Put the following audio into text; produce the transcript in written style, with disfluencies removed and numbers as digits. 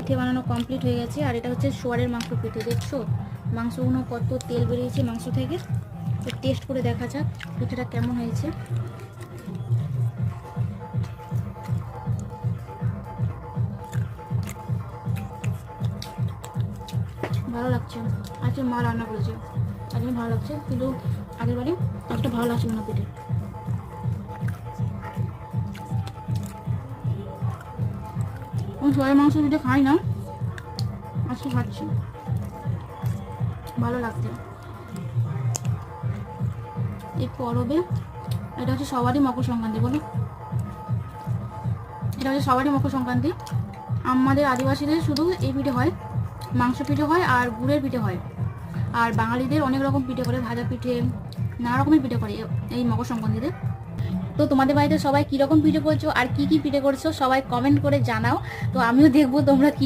পিঠে বানানো কমপ্লিট হয়ে গেছে। আর এটা হচ্ছে সোয়ারের মাংস পিঠে, দেখছো মাংসগুলো কত তেল বেরিয়েছে মাংস থেকে। তো টেস্ট করে দেখা যাক পিঠেটা কেমন হয়েছে। ভালো লাগছে, আজকে মা রান্না করেছে, আজকে ভালো লাগছে, কিন্তু আগের বারে একটা ভালো লাগছিল না পিঠে। আমি সোয়ারের মাংস পিঠে খাই না, আজকে খাচ্ছি, ভালো লাগছে। এই পরবে এটা হচ্ছে সবারই মকর সংক্রান্তি, বলো এটা হচ্ছে সবারই মকর সংক্রান্তি। আমাদের আদিবাসীদের শুধু এই পিঠে হয়, মাংস পিঠে হয় আর গুড়ের পিঠে হয়। আর বাঙালিদের অনেক রকম পিঠে করে, ভাজা পিঠে, নানা রকমের পিঠে করে এই মকর সংক্রান্তিতে। তো তোমাদের বাড়িতে সবাই কীরকম পিঠে করছো আর কি কি পিঠে করছো সবাই কমেন্ট করে জানাও, তো আমিও দেখবো তোমরা কি